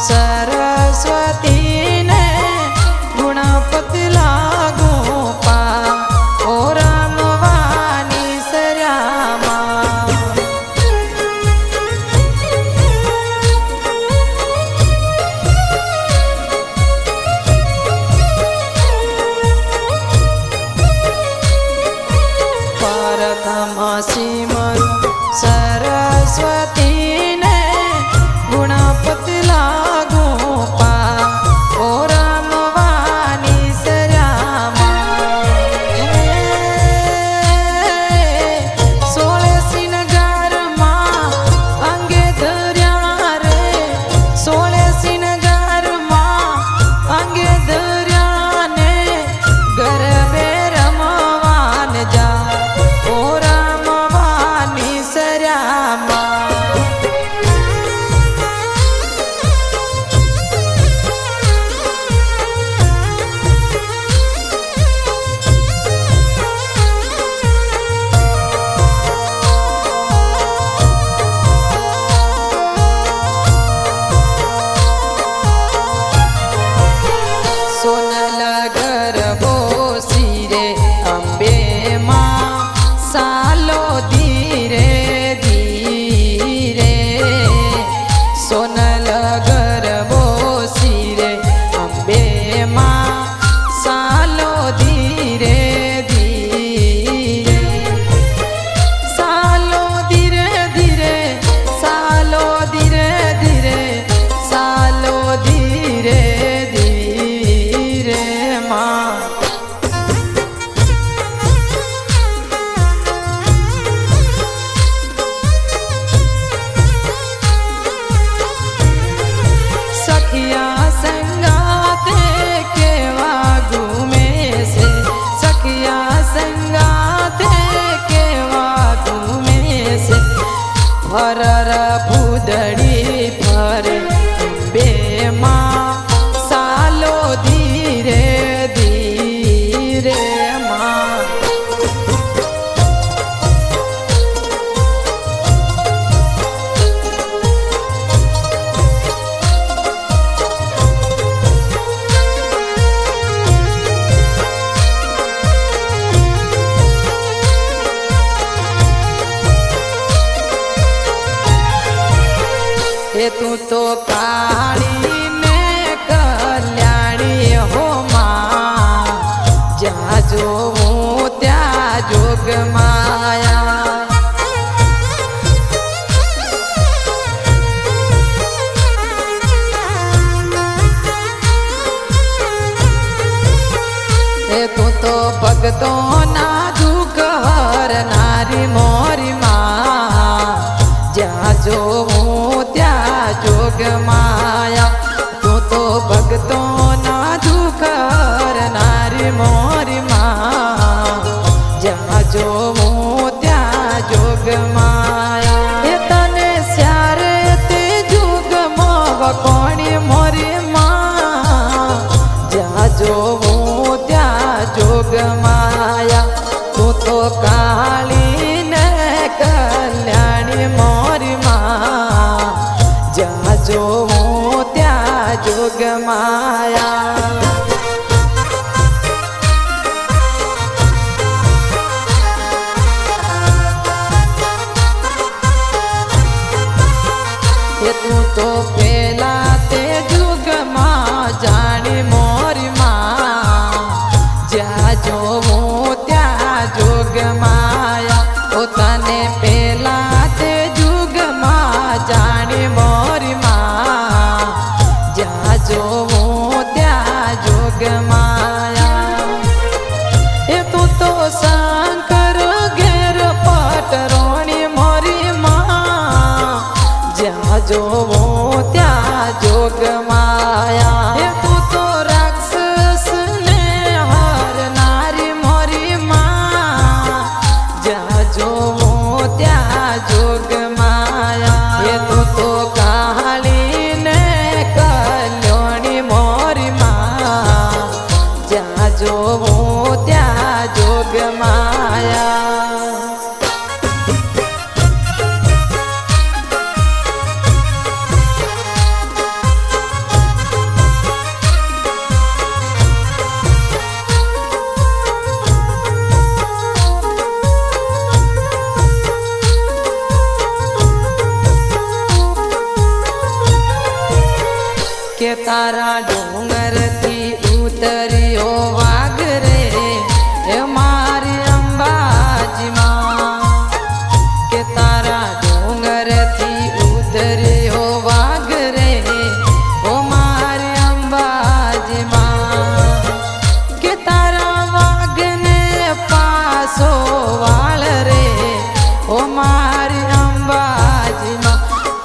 सरस्वती ने गुणपति लागू पा ओ रामवाणी सरामा प्रथम सिमर सरस्वती ने गुणपति लागू पा ओ रामवाणी सरामा सोळे सिनगार मा अंगे धर्या रे सोळे सिनगार मा अंगे धर्या ने गरबे रमवान जा ओ रामवाणी सरामा सोनल गरबो सिरे अंबे माँ सालो धीरे धीरे सोनल गरबो सिरे अंबे माँ सालो धीरे धीरे सालो धीरे धीरे सालो धीरे धीरे सालो धीरे धीरे माँ सखिया संगाते केवा घूमे से सखिया संगाते केवा घूमे से फरर फुदड़ी फर बे माँ सालो धीरे धीरे माँ ये तू तो काली ने कल्याणी हो माँ जा जो हूँ त्या जोग माया ये तू तो भगतों ना दुख हर नारी मोरी माँ जा जो हूँ त्या जोग माया तू तो भगतों ना दुख हर नारी मोरी माँ जा जो हूँ त्या जोग माया ये तने स्यारे ते जुग मोव कोणी मोरी माँ जा जो हूँ त्या जोग माया तू तो काली ने कल्याणी मोरी माँ जा जो हूँ त्या जोग माया ये तू तो पेला ते जुग माँ जानी मोरी माँ जा जो हूँ त्या जोग माया ओ तने पेला ते जुग माँ जानी मोरी माँ जा जो हूँ त्या जोग माया ये तू तो शंकर घेर पटरोणी मोरी माँ जा जो हूँ त्या जोग माया ये तू तो राक्षस ने हर नारी मोरी माँ जा जो हूँ त्या जोग माया ये तू तो काली ने कल्याणी मोरी माँ जा जो हूँ त्या जोग माया के तारा डोंगर थी उतरियो वाघ रे ए मारी अंबाजी माँ के तारा डोंगर थी उतरियो वाघ रे ओ मारी अंबाजी माँ के तारा वाघ ने पासो वाल रे ओ मारी अंबाजी माँ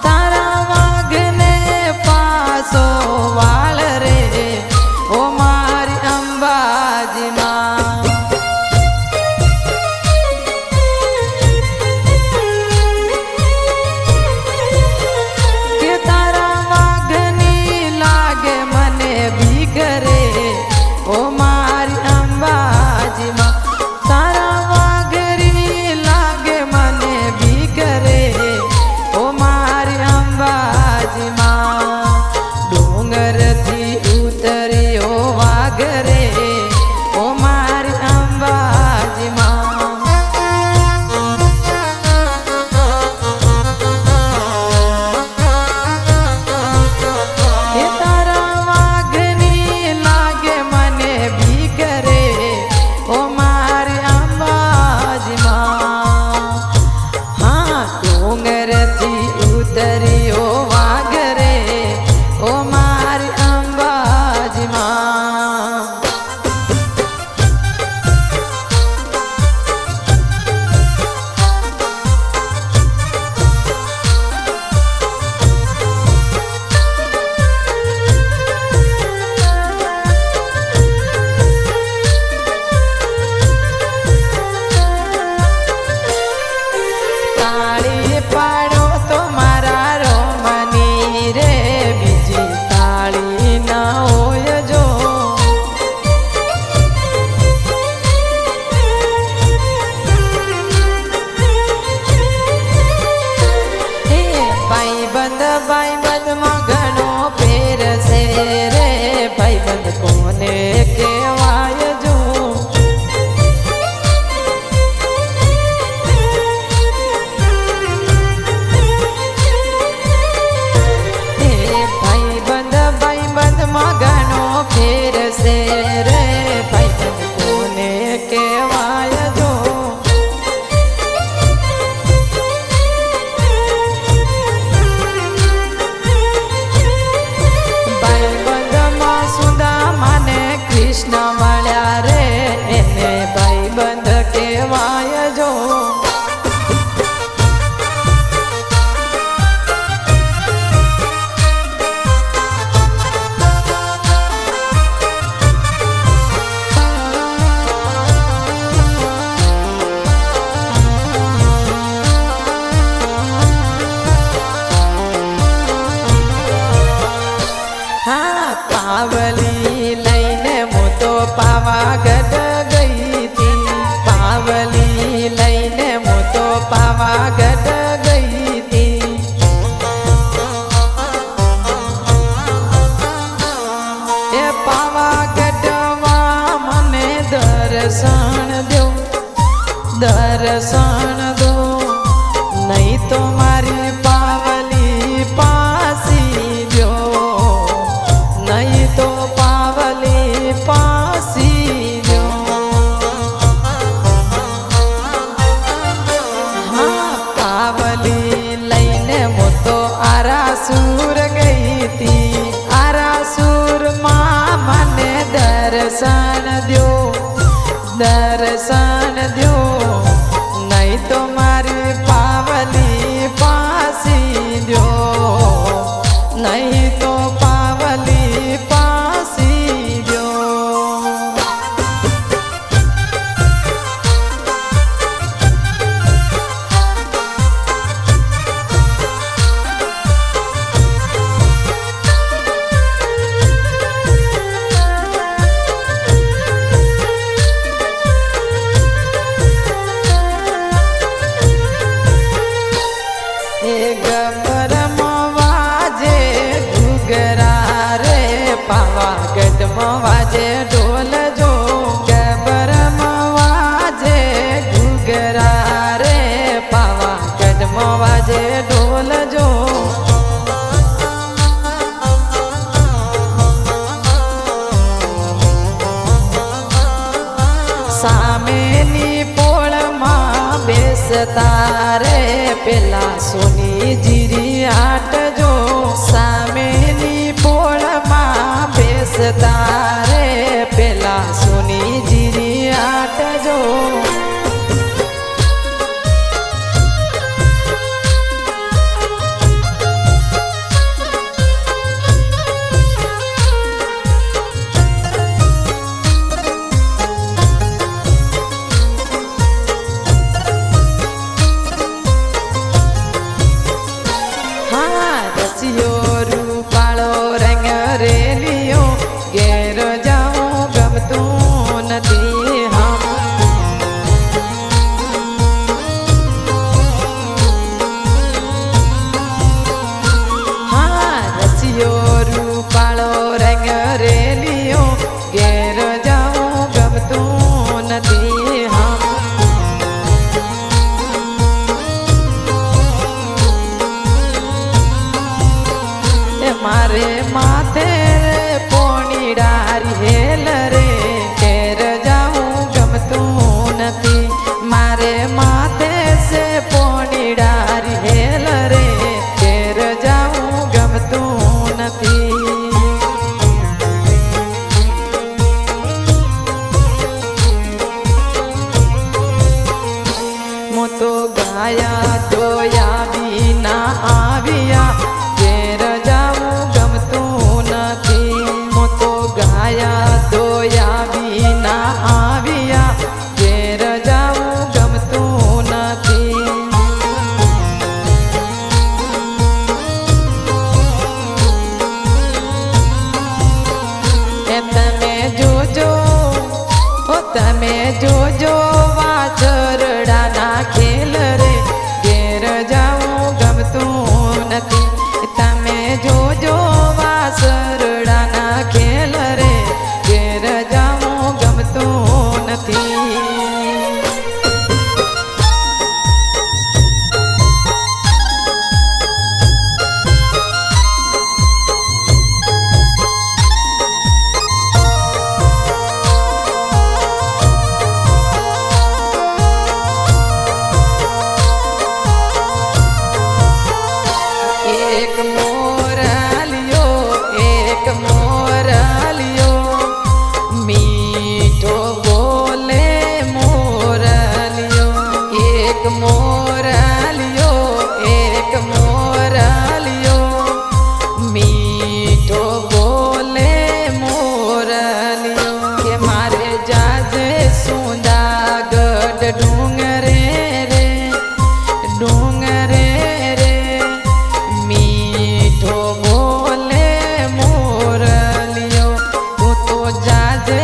तारा वाघ ने पासो वाल रे ओ मारी अंबाजी माँ के तारा वाघ नी लागे मने भी करे ओ मारी अंबाजी माँ तारा वाघ री लागे मने भी करे ओ मारी अंबाजी माँ डोंगर थी उतरियो वाघ रे ओ मारी अंबाजी माँ ये तारा वाघ नी लागे मने भी करे ओ मारी अंबाजी माँ हाँ डोंगर थी उतरियो वाघ रे ओ मारी अंबाजी माँ ताળી પાડો તો મારા રોમની રે બીજી તાળી ના હોય જો હે ભાઈબંધ માં ઘણો ફેર છે રે ભાઈબંધ કોને કહેવાય જો માં ઘણો ફેર છે રે ભાઈબંધ કોને કહેવાય જો ભાઈબંધમાં સુદામા ને કૃષ્ણ મળ્યા રે એને ભાઈબંધ કહેવાય જો પાવલી લઈને હું તો પાવાગઢ ગઈ હતી પાવલી લઈને હું તો પાવાગઢ ગઈ હતી એ પાવાગઢમાં મને દર્શન દો નહીં તો મારી પાવલી પાસી દ્યો નહીં તો પાવલી પાસી દ્યો હા પાવલી લઈને હું તો આરાસુર ગઈ હતી આરાસુરમાં મને દર્શન દ્યો નહીં તો મારી પાવલી પાસી દ્યો નહીં તો પાવલી પાસી દ્યો પાવાગઢમાં વાજે ઢોલ જો ગબરમાં વાજે ઘૂઘરા રે પાવાગઢમાં વાજે ઢોલ જો પેલા સોની જીરી આટજો સામેની પોળમાં બેસતા રે પેલા સોની જીરી આટજો રૂપાળો રંગ રેલિયો ઘેર જાઉં ગમતું નથી હા રસિયો રૂપાળો રંગ રેલિયો ઘેર જાઉં ગમતું નથી મારે માથે પોણી ડારી હેલ રે ઘેર જાઉં ગમતું નથી મારે માથે સે પોણી ડારી હેલ રે ઘેર જાઉં ગમતું નથી હું તો ગાયા જોયા વિના આવ્યા ઘેર દોયા વિના આવ્યા ઘેર જાઉં ગમતું નથી એ તમે જોજો ઓ તમે જોજો વાછરડાના ખેલ રે ઘેર જાઉં ગમતું નથી તમે જોજો વાછરડાના ખેલ રે ઘેર જાઉં ગમતું નથી એક મોરલિયો મીઠો બોલે મોરલિયો એક મોરલિયો મીઠો બોલે મોરલિયો કે મારે જાજે સુંદાગઢ ડુંગરે રે મીઠો બોલે મોરલિયો તું તો જાજે